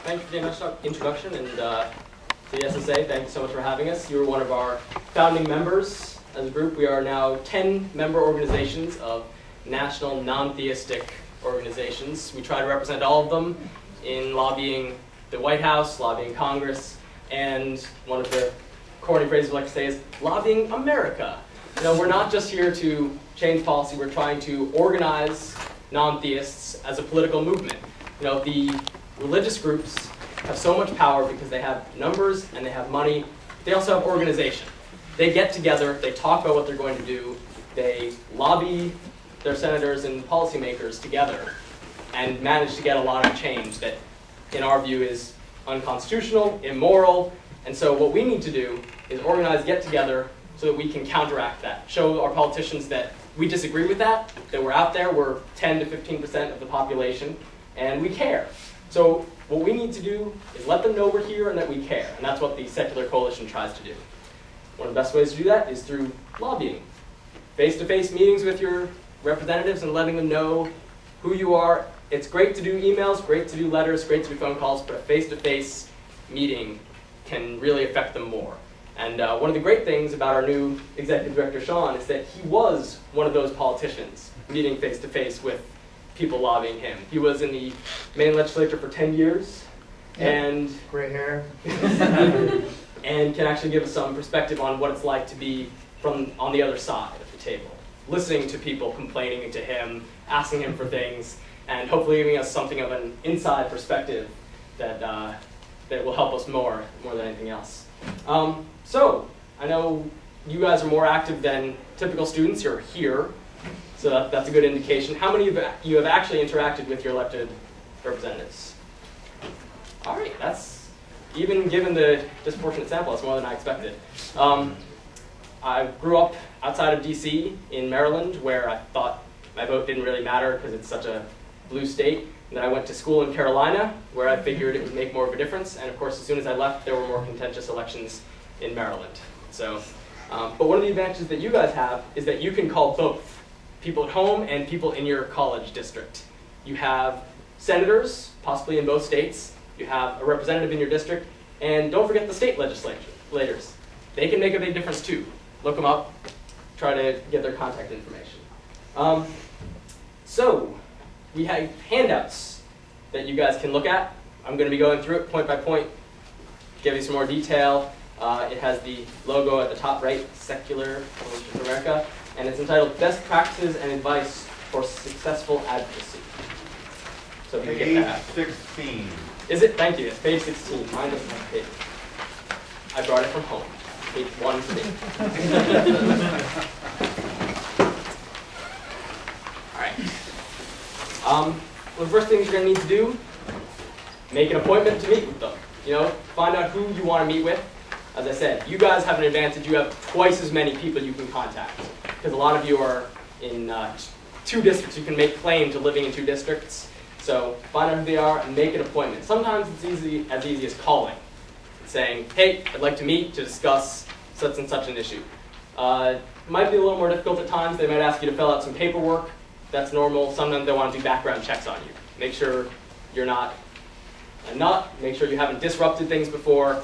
thank you for the introduction, and to the SSA, thank you so much for having us. You were one of our founding members as a group. We are now 10 member organizations of national non-theistic organizations. We try to represent all of them in lobbying the White House, lobbying Congress, and one of the corny phrases we like to say is lobbying America. You know, we're not just here to change policy, we're trying to organize non-theists as a political movement. You know, the religious groups have so much power because they have numbers and they have money. They also have organization. They get together, they talk about what they're going to do, they lobby their senators and policymakers together and manage to get a lot of change that, in our view, is unconstitutional, immoral. And so what we need to do is organize, get together, so that we can counteract that. Show our politicians that we disagree with that we're out there, we're 10 to 15% of the population, and we care. So what we need to do is let them know we're here and that we care. And that's what the Secular Coalition tries to do. One of the best ways to do that is through lobbying. Face-to-face meetings with your representatives and letting them know who you are. It's great to do emails, great to do letters, great to do phone calls, but a face-to-face meeting can really affect them more. And one of the great things about our new executive director, Sean, is that he was one of those politicians meeting face-to-face with people lobbying him. He was in the Maine legislature for 10 years, and gray hair, and can actually give us some perspective on what it's like to be on the other side of the table, listening to people complaining to him, asking him for things, and hopefully giving us something of an inside perspective that that will help us more than anything else. So I know you guys are more active than typical students. You're here. So that's a good indication. How many of you have actually interacted with your elected representatives? All right, that's, even given the disproportionate sample, that's more than I expected. I grew up outside of DC in Maryland, where I thought my vote didn't really matter because it's such a blue state. And then I went to school in Carolina, where I figured it would make more of a difference. And of course, as soon as I left, there were more contentious elections in Maryland. So, but one of the advantages that you guys have is that you can call both people at home and people in your college district. You have senators, possibly in both states. You have a representative in your district. And don't forget the state legislators. They can make a big difference too. Look them up. Try to get their contact information. So we have handouts that you guys can look at. I'm going to be going through it point by point, give you some more detail. It has the logo at the top right, Secular Coalition for America, and it's entitled Best Practices and Advice for Successful Advocacy. So if you can get that. Page 16. Is it? Thank you. It's page 16. Mine doesn't have a page. I brought it from home. Page 1 today. All right. Well, the first thing you're going to need to do, make an appointment to meet with them. You know, find out who you want to meet with. As I said, you guys have an advantage. You have twice as many people you can contact, because a lot of you are in 2 districts. You can make claim to living in 2 districts. So find out who they are and make an appointment. Sometimes it's as easy as calling, saying, hey, I'd like to meet to discuss such and such an issue. It might be a little more difficult at times. They might ask you to fill out some paperwork. That's normal. Sometimes they want to do background checks on you. Make sure you're not a nut. Make sure you haven't disrupted things before.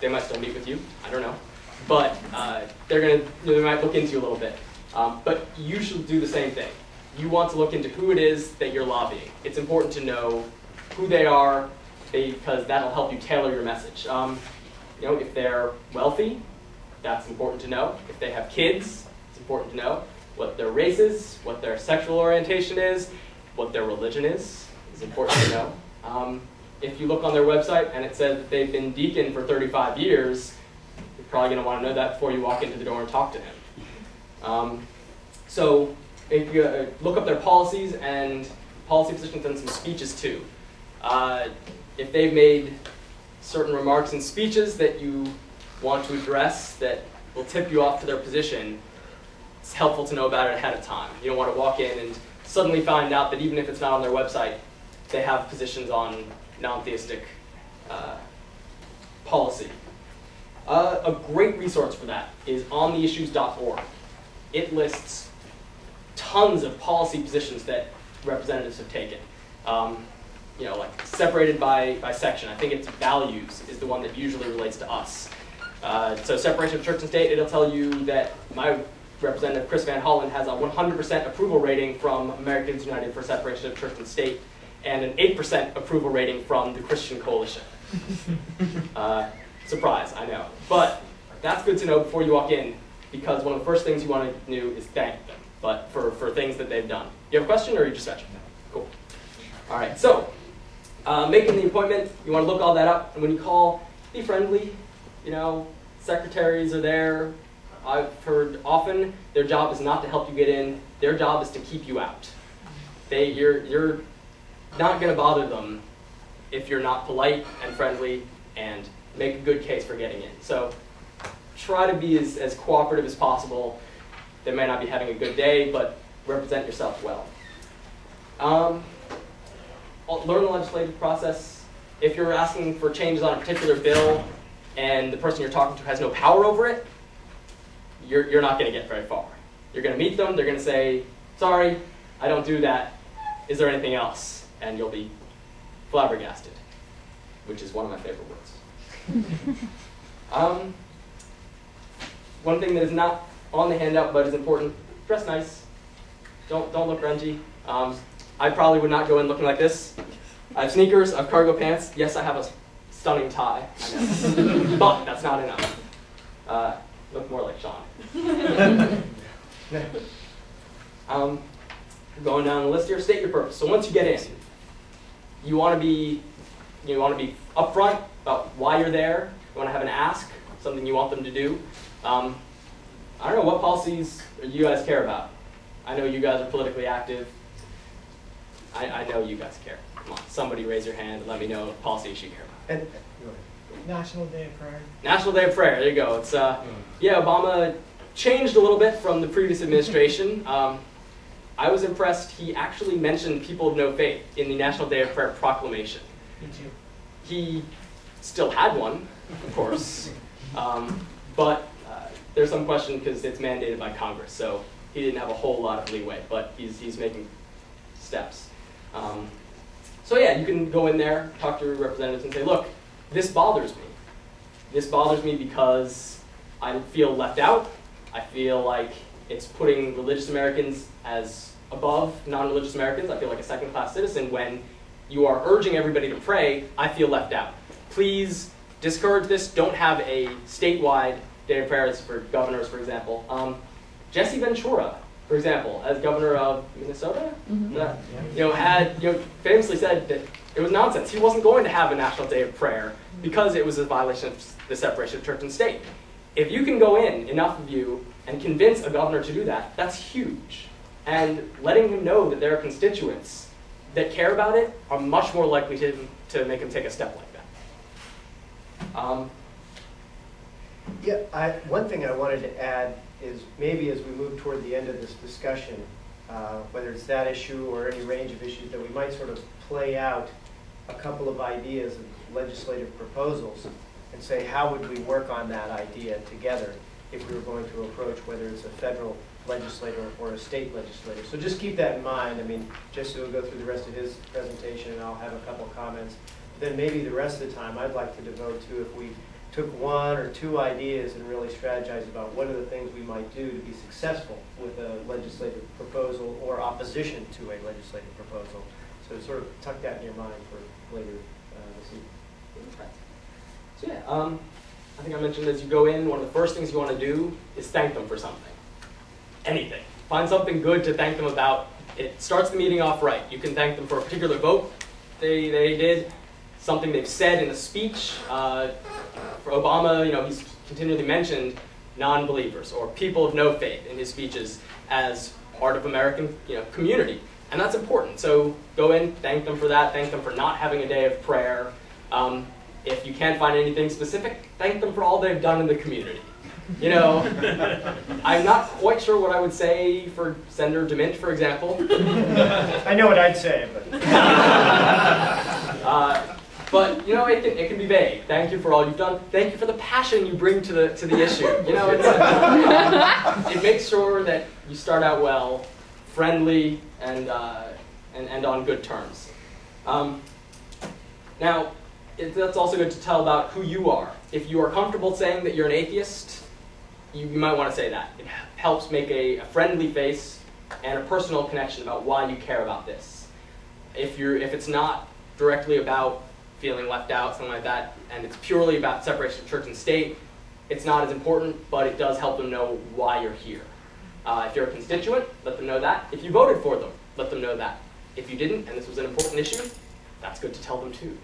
They might still meet with you. I don't know. But they might look into you a little bit. But you should do the same thing. You want to look into who it is that you're lobbying. It's important to know who they are, because that'll help you tailor your message. You know, if they're wealthy, that's important to know. If they have kids, it's important to know. What their race is, what their sexual orientation is, what their religion is important to know. If you look on their website and it says that they've been deacon for 35 years, you're probably going to want to know that before you walk into the door and talk to him. So if you look up their policies and policy positions and some speeches too. If they've made certain remarks and speeches that you want to address that will tip you off to their position, it's helpful to know about it ahead of time. You don't want to walk in and suddenly find out that even if it's not on their website, they have positions on non-theistic policy. A great resource for that is ontheissues.org. It lists tons of policy positions that representatives have taken. like separated by section. I think it's values is the one that usually relates to us. So separation of church and state, it'll tell you that my representative, Chris Van Hollen, has a 100% approval rating from Americans United for separation of church and state, and an 8% approval rating from the Christian Coalition. Surprise, I know. But that's good to know before you walk in, because one of the first things you want to do is thank them, but for things that they've done. You have a question, or are you just fetching? Cool. All right, so making the appointment, you want to look all that up, and when you call, be friendly. Secretaries are there. I've heard often their job is not to help you get in. Their job is to keep you out. You're not going to bother them if you're not polite and friendly and make a good case for getting in. So try to be as cooperative as possible. They may not be having a good day, but represent yourself well. Learn the legislative process. If you're asking for changes on a particular bill and the person you're talking to has no power over it, you're not going to get very far. You're going to meet them. They're going to say, sorry, I don't do that. Is there anything else? And you'll be flabbergasted, which is one of my favorite words. One thing that is not on the handout but is important, dress nice. Don't look grungy. I probably would not go in looking like this. I have sneakers, I have cargo pants. Yes, I have a stunning tie, I know. But that's not enough. Look more like Sean. Going down the list here, state your purpose. So once you get in, you want to be upfront about why you're there. You want to have an ask, something you want them to do. I don't know, what policies you guys care about? I know you guys are politically active. I know you guys care. Come on, somebody raise your hand and let me know what policies you care about. And National Day of Prayer. National Day of Prayer, there you go. It's yeah, Obama changed a little bit from the previous administration. I was impressed. He actually mentioned people of no faith in the National Day of Prayer proclamation. Me too. He still had one, of course, but there's some question because it's mandated by Congress, so he didn't have a whole lot of leeway, but he's making steps. So yeah, you can go in there, talk to your representatives and say, look, this bothers me. This bothers me because I feel left out. I feel like it's putting religious Americans as above non-religious Americans. I feel like a second-class citizen when you are urging everybody to pray. I feel left out. Please discourage this. Don't have a statewide day of prayers for governors, for example. Jesse Ventura, for example, as governor of Minnesota, had famously said that it was nonsense. He wasn't going to have a national day of prayer because it was a violation of the separation of church and state. If you can go in, enough of you, and convince a governor to do that, that's huge. And letting him know that there are constituents that care about it are much more likely to make him take a step like that. yeah, one thing I wanted to add is maybe as we move toward the end of this discussion, whether it's that issue or any range of issues, that we might sort of play out a couple of ideas of legislative proposals and say how would we work on that idea together if we were going to approach whether it's a federal legislator or a state legislator. So just keep that in mind. I mean, Jesse will go through the rest of his presentation and I'll have a couple of comments. Then maybe the rest of the time I'd like to devote to if we took one or two ideas and really strategize about what are the things we might do to be successful with a legislative proposal or opposition to a legislative proposal. So sort of tuck that in your mind for later this evening. So yeah, I think I mentioned as you go in, one of the first things you want to do is thank them for something. Anything. Find something good to thank them about. It starts the meeting off right. You can thank them for a particular vote they did, something they've said in a speech. For Obama, he's continually mentioned non-believers or people of no faith in his speeches as part of American community. And that's important. So go in, thank them for that, thank them for not having a day of prayer. If you can't find anything specific, thank them for all they've done in the community. I'm not quite sure what I would say for Senator DeMint, for example. I know what I'd say, but... But it can be vague. Thank you for all you've done. Thank you for the passion you bring to the issue. It makes sure that you start out well, friendly, and on good terms. Now, that's also good to tell about who you are. If you are comfortable saying that you're an atheist, you might want to say that. It helps make a friendly face and a personal connection about why you care about this. If it's not directly about feeling left out, something like that, and it's purely about separation of church and state, it's not as important, but it does help them know why you're here. If you're a constituent, let them know that. If you voted for them, let them know that. If you didn't, and this was an important issue, that's good to tell them too.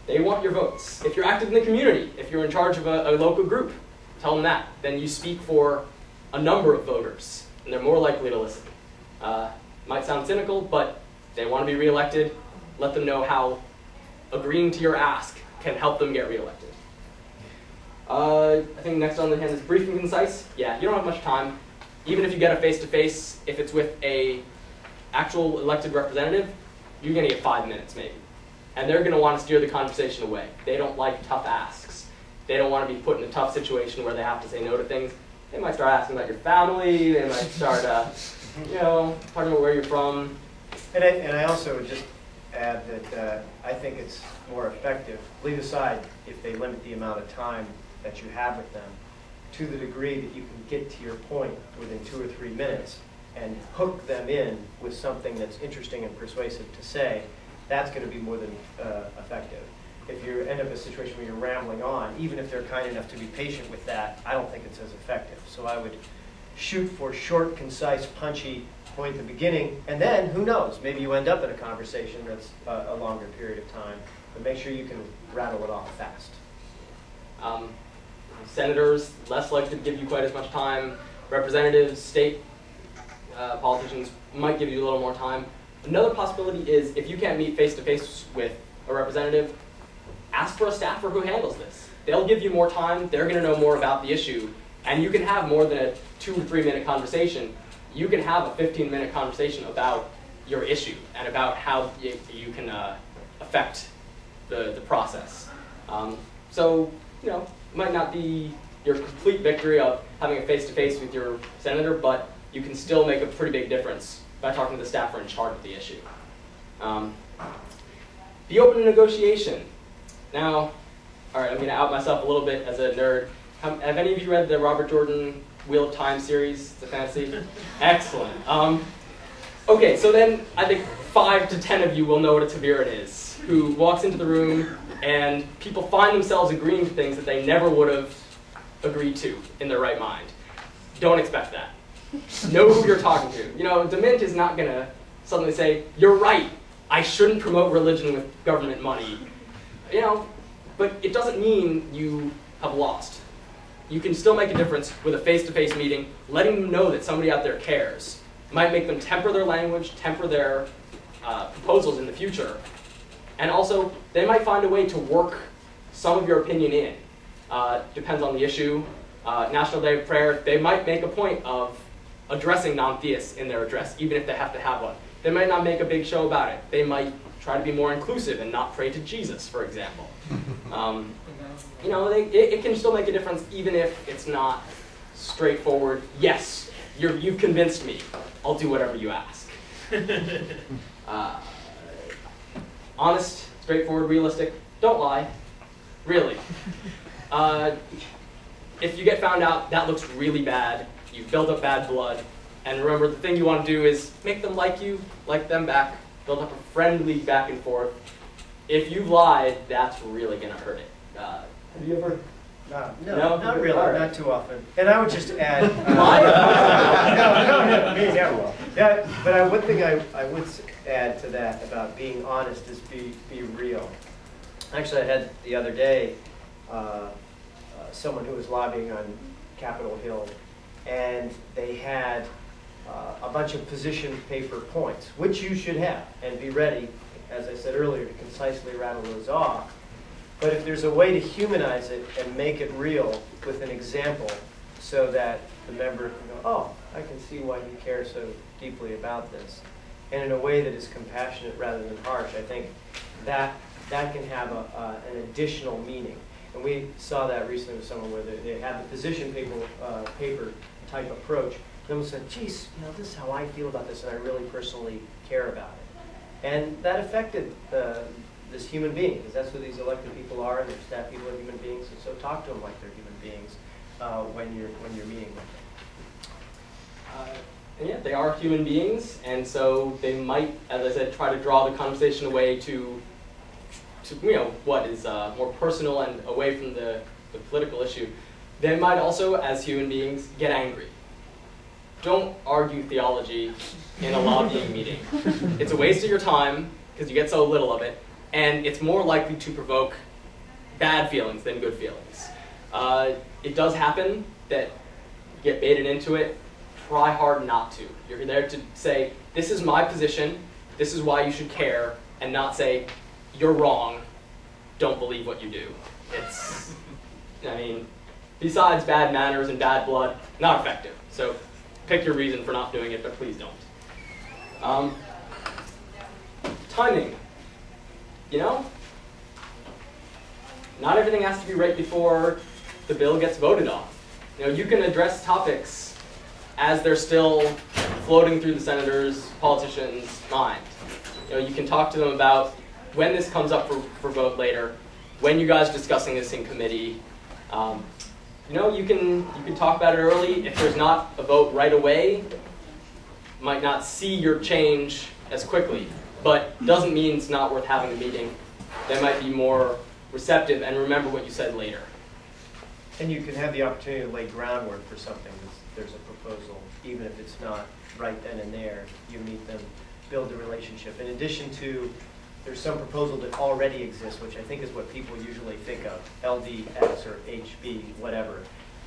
They want your votes. If you're active in the community, if you're in charge of a local group, tell them that. Then you speak for a number of voters, and they're more likely to listen. Might sound cynical, but they want to be reelected. Let them know how agreeing to your ask can help them get reelected. I think next on the hand is brief and concise. Yeah, you don't have much time. Even if you get a face-to-face, if it's with a actual elected representative, you're going to get 5 minutes maybe. And they're going to want to steer the conversation away. They don't like tough asks. They don't want to be put in a tough situation where they have to say no to things. They might start asking about your family. They might start, talking about where you're from. And I also would just add that I think it's more effective, leave aside if they limit the amount of time that you have with them, to the degree that you can get to your point within 2 or 3 minutes and hook them in with something that's interesting and persuasive to say, that's going to be more than effective. If you end up in a situation where you're rambling on, even if they're kind enough to be patient with that, I don't think it's as effective. So I would shoot for short, concise, punchy point at the beginning, and then, who knows, maybe you end up in a conversation that's a longer period of time, but make sure you can rattle it off fast. Senators, less likely to give you quite as much time. Representatives, state politicians might give you a little more time. Another possibility is if you can't meet face-to-face with a representative, ask for a staffer who handles this. They'll give you more time, they're going to know more about the issue, and you can have more than a 2 or 3 minute conversation. You can have a 15-minute conversation about your issue and about how you can affect the process. So, it might not be your complete victory of having a face-to-face with your senator, but you can still make a pretty big difference by talking to the staffer in charge of the issue. Be open to negotiation. Now, all right, I'm going to out myself a little bit as a nerd. Have any of you read the Robert Jordan Wheel of Time series? It's a fantasy. Excellent. Okay, so then I think 5 to 10 of you will know what a Taviran is, who walks into the room and people find themselves agreeing to things that they never would have agreed to in their right mind. Don't expect that. Know who you're talking to. Dement is not going to suddenly say, you're right, I shouldn't promote religion with government money. But it doesn't mean you have lost. You can still make a difference with a face-to-face meeting, letting them know that somebody out there cares. It might make them temper their language, temper their proposals in the future. And also, they might find a way to work some of your opinion in. Depends on the issue. National Day of Prayer, they might make a point of addressing non-theists in their address, even if they have to have one. They might not make a big show about it. They might try to be more inclusive and not pray to Jesus, for example. It can still make a difference even if it's not straightforward. Yes, you've convinced me. I'll do whatever you ask. Honest, straightforward, realistic. Don't lie. Really. If you get found out, that looks really bad. You've built up bad blood. And remember, the thing you want to do is make them like you, like them back, build up a friendly back and forth. If you've lied, that's really going to hurt it. Have you ever? No, not really, right. Not too often. And I would just add. No. Yeah, but one thing I would add to that about being honest is be real. Actually, I had the other day someone who was lobbying on Capitol Hill, and they had a bunch of position paper points, which you should have, and be ready, as I said earlier, to concisely rattle those off. But if there's a way to humanize it and make it real with an example so that the member can go, oh, I can see why you care so deeply about this, and in a way that is compassionate rather than harsh, I think that can have an additional meaning. And we saw that recently with someone where they had the position paper type approach. And someone said, geez, this is how I feel about this, and I really personally care about it. And that affected the as human beings, because that's who these elected people are, and their staff people are human beings, and so talk to them like they're human beings when you're meeting with them. And yeah, they are human beings, and so they might, as I said, try to draw the conversation away to what is more personal and away from the political issue. They might also, as human beings, get angry. Don't argue theology in a lobbying meeting. It's a waste of your time, because you get so little of it, and it's more likely to provoke bad feelings than good feelings. It does happen that you get baited into it. Try hard not to. You're there to say, this is my position, this is why you should care, and not say, you're wrong, don't believe what you do. It's, I mean, besides bad manners and bad blood, not effective. So pick your reason for not doing it, but please don't. Timing. You know, not everything has to be right before the bill gets voted on. You know, you can address topics as they're still floating through the senators, politicians' mind. You know, you can talk to them about when this comes up for vote later, when you guys are discussing this in committee. You know, you can talk about it early. If there's not a vote right away, you might not see your change as quickly, but doesn't mean it's not worth having a meeting. They might be more receptive and remember what you said later. And you can have the opportunity to lay groundwork for something. There's a proposal, even if it's not right then and there. You meet them, build a relationship. In addition to, there's some proposal that already exists, which I think is what people usually think of, LDX or HB, whatever,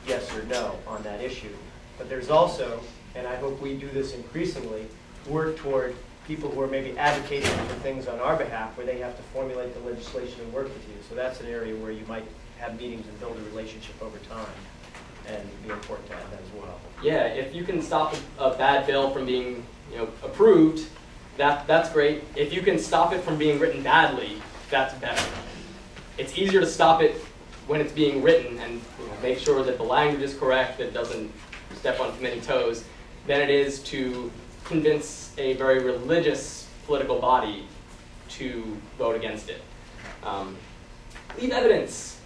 yes or no on that issue. But there's also, and I hope we do this increasingly, work toward people who are maybe advocating for things on our behalf, where they have to formulate the legislation and work with you. So that's an area where you might have meetings and build a relationship over time. And it'd be important to have that as well. Yeah, if you can stop a bad bill from being, approved, that's great. If you can stop it from being written badly, that's better. It's easier to stop it when it's being written and make sure that the language is correct, that it doesn't step on too many toes, than it is to convince a very religious political body to vote against it. Leave evidence.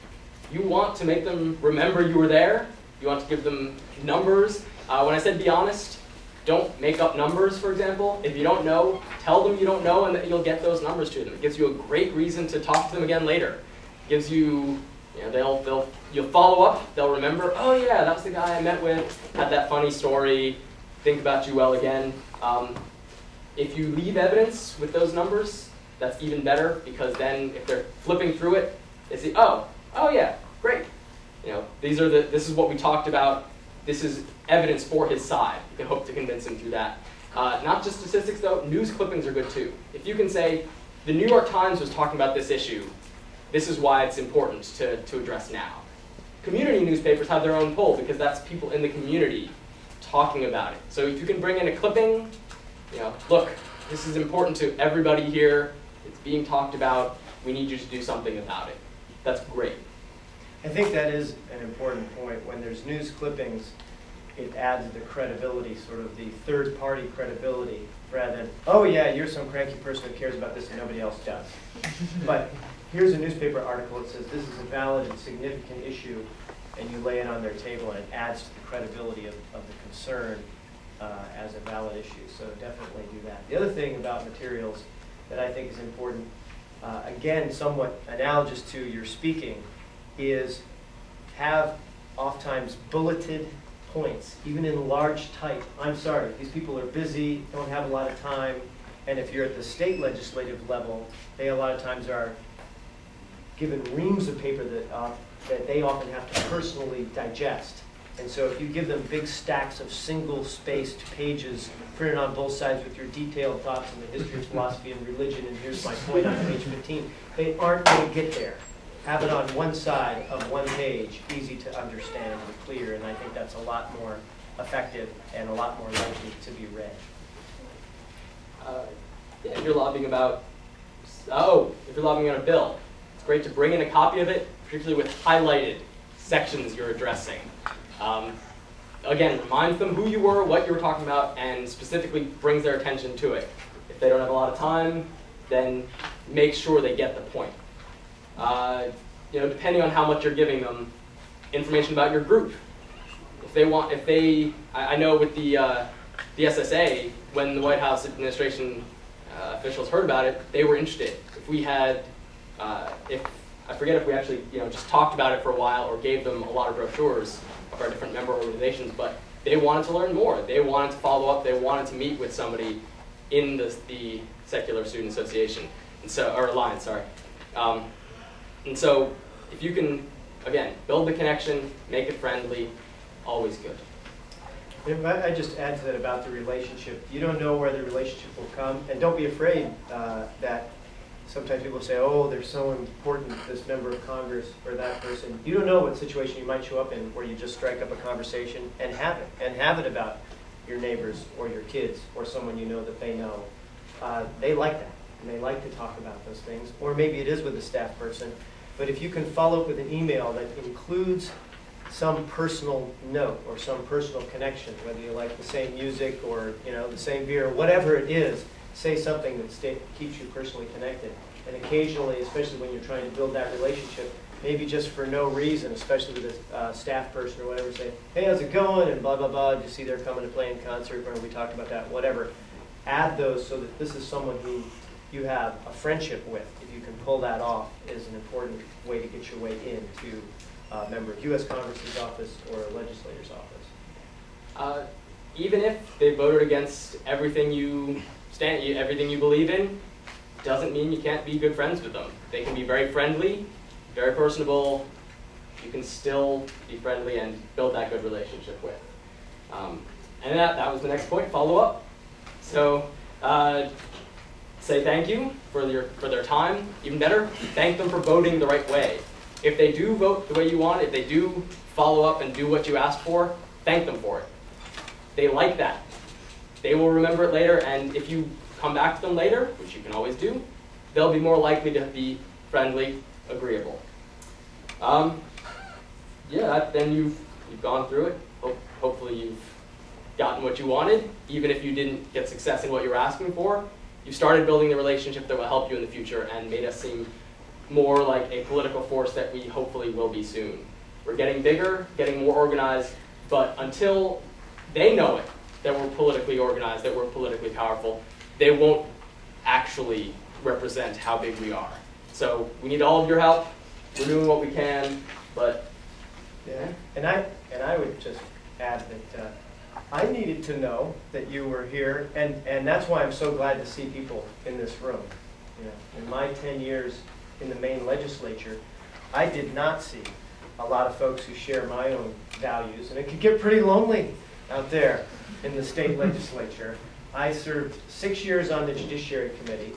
You want to make them remember you were there. You want to give them numbers. When I said be honest, don't make up numbers, for example. If you don't know, tell them you don't know and that you'll get those numbers to them. It gives you a great reason to talk to them again later. It gives you, you'll follow up, they'll remember, oh yeah, that was the guy I met with, had that funny story, think about you well again. If you leave evidence with those numbers, that's even better, because then if they're flipping through it, they see, oh yeah, great. This is what we talked about. This is evidence for his side. You can hope to convince him through that. Not just statistics, though. News clippings are good, too. If you can say, the New York Times was talking about this issue, this is why it's important to address now. Community newspapers have their own poll, because that's people in the community talking about it. So if you can bring in a clipping, look, this is important to everybody here. It's being talked about. We need you to do something about it. That's great. I think that is an important point. When there's news clippings, it adds the credibility, sort of the third-party credibility, rather than, oh yeah, you're some cranky person who cares about this and nobody else does. But here's a newspaper article that says this is a valid and significant issue, and you lay it on their table, and it adds to the credibility of the concern as a valid issue. So definitely do that. The other thing about materials that I think is important, again, somewhat analogous to your speaking, is have oftentimes bulleted points, even in large type. I'm sorry, these people are busy, don't have a lot of time, and if you're at the state legislative level, they a lot of times are given reams of paper that they often have to personally digest. And so if you give them big stacks of single-spaced pages printed on both sides with your detailed thoughts on the history of philosophy and religion, and here's my point on page 15, they aren't going to get there. Have it on one side of one page, easy to understand and clear, and I think that's a lot more effective and a lot more likely to be read. Yeah, if you're lobbying about, if you're lobbying on a bill, it's great to bring in a copy of it, particularly with highlighted sections you're addressing. Again, reminds them who you were, what you were talking about, and specifically brings their attention to it. If they don't have a lot of time, then make sure they get the point. You know, depending on how much you're giving them, information about your group. I know with the SSA, when the White House administration officials heard about it, they were interested. If we had, I forget if we actually, just talked about it for a while or gave them a lot of brochures of our different member organizations, but they wanted to learn more. They wanted to follow up. They wanted to meet with somebody in the Secular Student Association, or Alliance, sorry. And so, if you can, again, build the connection, make it friendly, always good. If I just add to that about the relationship. You don't know where the relationship will come, and don't be afraid that sometimes people say, oh, they're so important, this member of Congress or that person. You don't know what situation you might show up in where you just strike up a conversation and have it about your neighbors or your kids or someone you know that they know. They like that, and they like to talk about those things. Or maybe it is with a staff person. But if you can follow up with an email that includes some personal note or some personal connection, whether you like the same music or the same beer, whatever it is, say something that keeps you personally connected. And occasionally, especially when you're trying to build that relationship, maybe just for no reason, especially with a staff person or whatever, say, hey, how's it going? And blah, blah, blah. Did you see they're coming to play in concert? Or we talked about that, whatever. Add those so that this is someone who you have a friendship with. If you can pull that off, is an important way to get your way into a member of U.S. Congress's office or a legislator's office. Even if they voted against everything you believe in, doesn't mean you can't be good friends with them. They can be very friendly, very personable. You can still be friendly and build that good relationship with. And that was the next point, follow up. So say thank you for their time. Even better, thank them for voting the right way. If they do vote the way you want, if they do follow up and do what you asked for, thank them for it. They like that. They will remember it later, and if you come back to them later, which you can always do, they'll be more likely to be friendly, agreeable. Then you've gone through it. Hopefully you've gotten what you wanted, even if you didn't get success in what you were asking for. You started building the relationship that will help you in the future and made us seem more like a political force that we hopefully will be soon. We're getting bigger, getting more organized, but until they know it, that we're politically organized, that we're politically powerful, they won't actually represent how big we are. So we need all of your help. We're doing what we can, but yeah. And I would just add that I needed to know that you were here, and that's why I'm so glad to see people in this room. In my 10 years in the Maine legislature, I did not see a lot of folks who share my own values, and it could get pretty lonely out there in the state legislature. I served 6 years on the Judiciary Committee,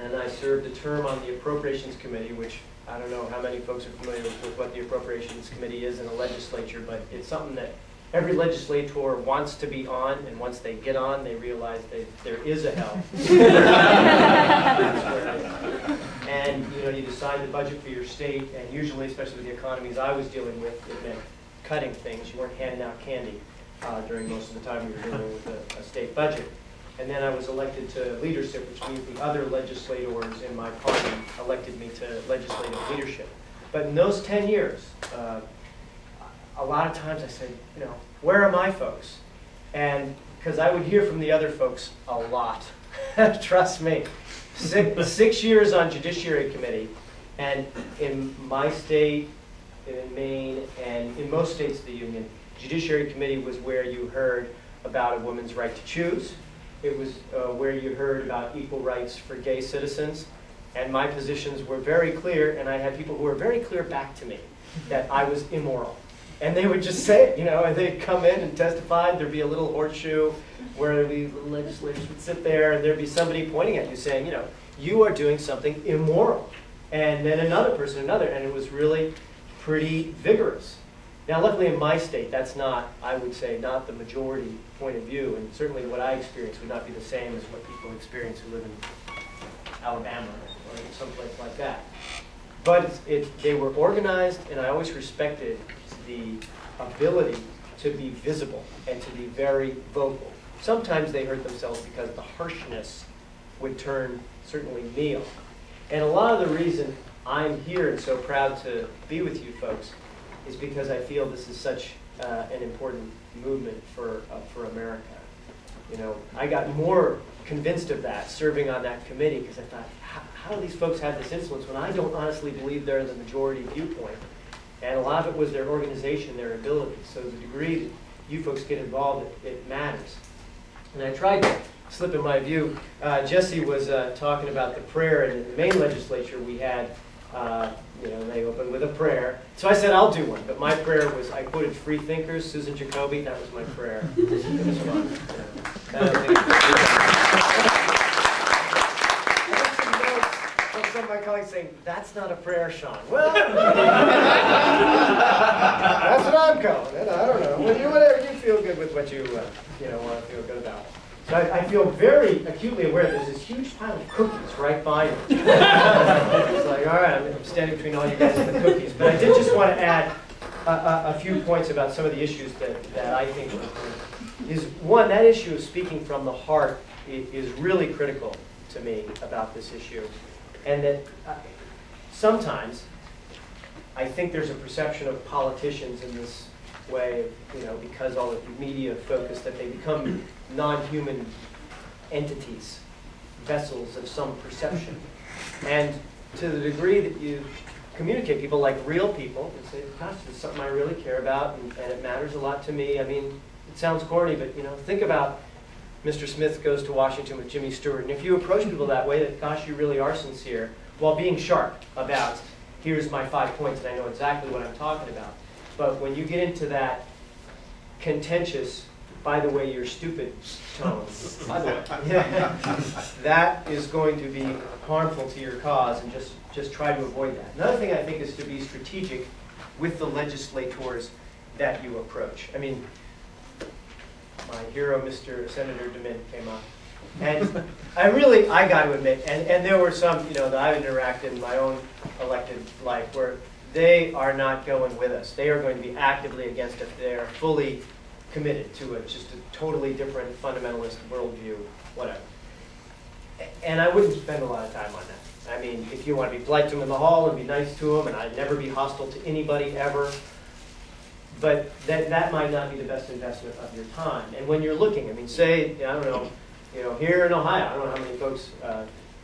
and I served a term on the Appropriations Committee, which I don't know how many folks are familiar with what the Appropriations Committee is in a legislature, but it's something that every legislator wants to be on, and once they get on, they realize that there is a hell. And you decide the budget for your state, and usually, especially with the economies I was dealing with, it meant cutting things. You weren't handing out candy during most of the time we were dealing with a state budget. And then I was elected to leadership, which means the other legislators in my party elected me to legislative leadership. But in those 10 years, a lot of times I said, where are my folks? And because I would hear from the other folks a lot. Trust me. 6 years on Judiciary Committee, and in my state, in Maine, and in most states of the Union, Judiciary Committee was where you heard about a woman's right to choose. It was where you heard about equal rights for gay citizens. And my positions were very clear, and I had people who were very clear back to me that I was immoral. And they would just say it, and they'd come in and testify. There'd be a little horseshoe where the legislators would sit there, and there'd be somebody pointing at you saying, you are doing something immoral. And then another person, and it was really pretty vigorous. Now, luckily in my state, that's not, I would say, not the majority point of view, and certainly what I experience would not be the same as what people experience who live in Alabama or someplace like that. But they were organized, and I always respected the ability to be visible and to be very vocal. Sometimes they hurt themselves because the harshness would turn certainly meal. And a lot of the reason I'm here and so proud to be with you folks is because I feel this is such an important movement for America. You know, I got more convinced of that serving on that committee because I thought, how do these folks have this influence when I don't honestly believe they're the majority viewpoint? And a lot of it was their organization, their ability. So the degree that you folks get involved, it matters. And I tried to slip in my view. Jesse was talking about the prayer, and in the Maine legislature we had, you know, they opened with a prayer. So I said, I'll do one. But my prayer was, I quoted Free Thinkers, Susan Jacoby. That was my prayer. It was fun. Some of my colleagues saying, that's not a prayer, Sean. Well, that's what I'm calling it. I don't know. Well, you, whatever, you feel good with what you, you know, want to feel good about. So I feel very acutely aware there's this huge pile of cookies right by me. It's like, all right, I'm standing between all you guys and the cookies. But I did just want to add a few points about some of the issues that I think is, one, that issue of speaking from the heart is really critical to me about this issue. And that sometimes I think there's a perception of politicians in this way, you know, because all of the media focus, that they become non-human entities, vessels of some perception. And to the degree that you communicate people like real people and say, gosh, this is something I really care about and it matters a lot to me. I mean, it sounds corny, but you know, think about Mr. Smith goes to Washington with Jimmy Stewart. And if you approach people that way, that gosh, you really are sincere, while being sharp about, here's my 5 points and I know exactly what I'm talking about. But when you get into that contentious, by the way, you're stupid tone, by the way, that is going to be harmful to your cause, and just try to avoid that. Another thing I think is to be strategic with the legislators that you approach. I mean, my hero, Mr. Senator DeMint, came up. And I got to admit, and there were some, you know, that I've interacted in my own elected life where they are not going with us. They are going to be actively against it. They are fully committed to it, just a totally different fundamentalist worldview, whatever. And I wouldn't spend a lot of time on that. I mean, if you want to be polite to them in the hall and be nice to them, and I'd never be hostile to anybody ever, but that might not be the best investment of your time. And when you're looking, I mean, say, I don't know, you know, here in Ohio, I don't know how many folks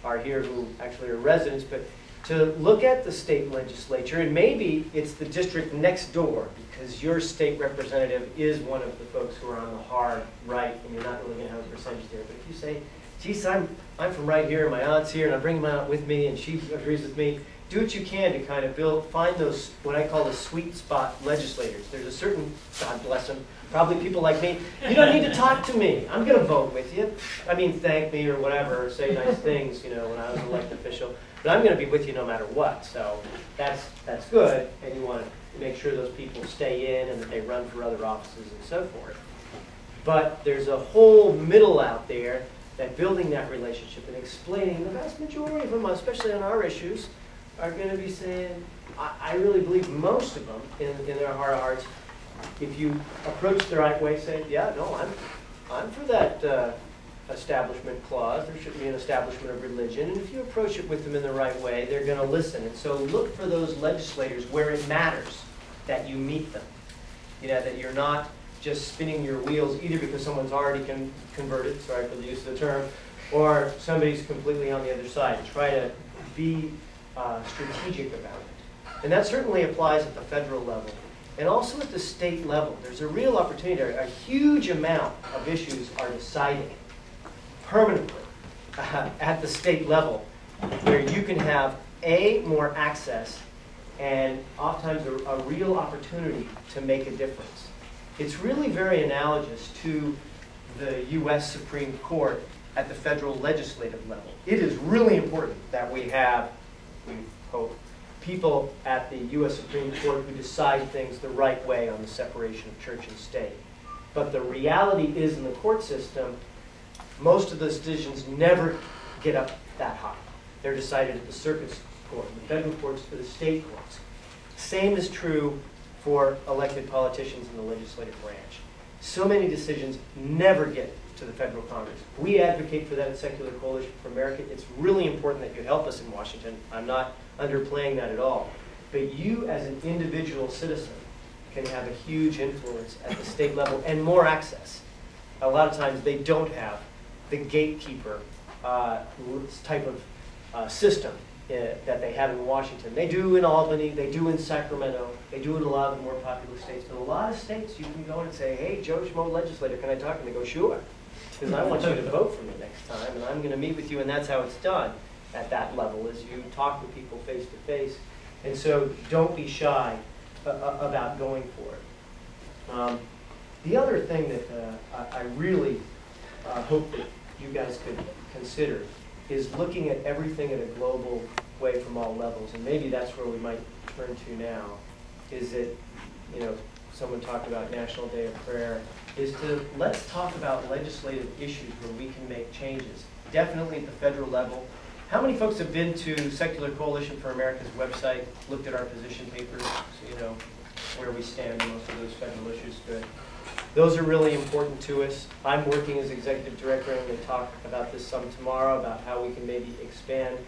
are here who actually are residents, but to look at the state legislature, and maybe it's the district next door, because your state representative is one of the folks who are on the hard right, and you're not really going to have a percentage there. But if you say, geez, I'm from right here, and my aunt's here, and I bring my aunt with me, and she agrees with me, do what you can to kind of find those, what I call the sweet spot legislators. There's a certain, God bless them, probably people like me, you don't need to talk to me. I'm going to vote with you. I mean, thank me or whatever, or say nice things, you know, when I was an elected official. But I'm going to be with you no matter what. So that's good, and you want to make sure those people stay in and that they run for other offices and so forth. But there's a whole middle out there that building that relationship and explaining, the vast majority of them, especially on our issues, are going to be saying, I really believe most of them in their heart of hearts, if you approach the right way, say, yeah, no, I'm for that establishment clause. There shouldn't be an establishment of religion. And if you approach it with them in the right way, they're going to listen. And so look for those legislators where it matters that you meet them. You know, that you're not just spinning your wheels either because someone's already converted, sorry for the use of the term, or somebody's completely on the other side. Try to be strategic about it. And that certainly applies at the federal level. And also at the state level. There's a real opportunity there. A huge amount of issues are decided permanently at the state level where you can have more access and oftentimes a real opportunity to make a difference. It's really very analogous to the U.S. Supreme Court at the federal legislative level. It is really important that we have, we hope, people at the U.S. Supreme Court who decide things the right way on the separation of church and state. But the reality is in the court system, most of those decisions never get up that high. They're decided at the circuit court, the federal courts, for the state courts. Same is true for elected politicians in the legislative branch. So many decisions never get to the federal Congress. We advocate for that at Secular Coalition for America. It's really important that you help us in Washington. I'm not underplaying that at all. But you as an individual citizen can have a huge influence at the state level and more access. A lot of times they don't have the gatekeeper type of system that they have in Washington. They do in Albany, they do in Sacramento, they do in a lot of the more populous states. But a lot of states you can go in and say, hey, Joe Schmo legislator, can I talk? And they go, sure, because I want you to vote for me next time, and I'm going to meet with you, and that's how it's done at that level, is you talk with people face to face. And so don't be shy about going for it. The other thing that I really hope that you guys could consider is looking at everything in a global way from all levels. And maybe that's where we might turn to now, is that, you know, someone talked about National Day of Prayer, is to let's talk about legislative issues where we can make changes. Definitely at the federal level. How many folks have been to Secular Coalition for America's website, looked at our position papers, so you know where we stand on most of those federal issues? Good. Those are really important to us. I'm working as executive director, and I'm going to talk about this some tomorrow, about how we can maybe expand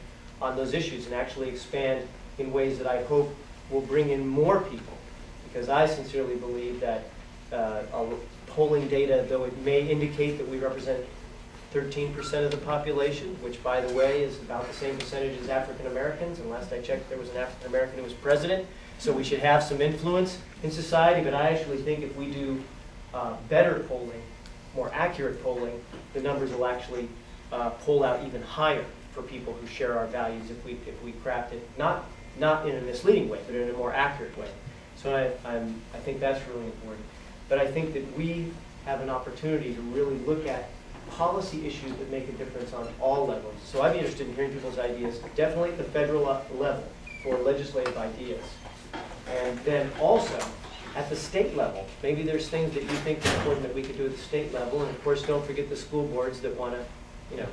on those issues and actually expand in ways that I hope will bring in more people. Because I sincerely believe that our polling data, though it may indicate that we represent 13% of the population, which, by the way, is about the same percentage as African Americans, and last I checked there was an African American who was president, so we should have some influence in society. But I actually think if we do better polling, more accurate polling, the numbers will actually pull out even higher for people who share our values if we craft it not in a misleading way, but in a more accurate way. So I think that's really important. But I think that we have an opportunity to really look at policy issues that make a difference on all levels. So I'd be interested in hearing people's ideas, definitely at the federal level for legislative ideas. And then also at the state level, maybe there's things that you think are important that we could do at the state level. And of course, don't forget the school boards that want to, you know,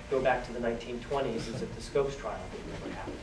go back to the 1920s as if the Scopes trial didn't ever happen.